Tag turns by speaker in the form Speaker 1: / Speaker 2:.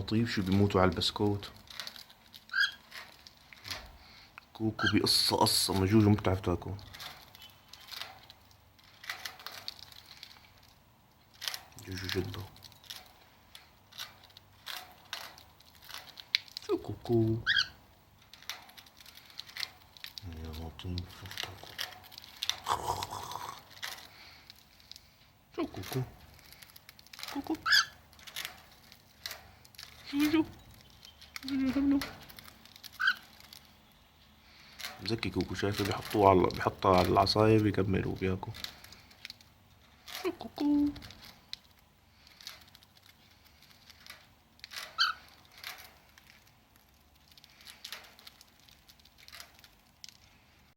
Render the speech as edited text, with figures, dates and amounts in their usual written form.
Speaker 1: لطيف، شو بيموتوا على البسكوت. كوكو قصة مجوجة ما بتعرف تاكل. جوجو جدو. شو كوكو. يا لطيف. شو كوكو. كوكو. جوجو. جوجو حلو. ذكي كوكو، شايفه بيحطوه بيحطها على العصاية بيكملوا بياكل. شو كوكو.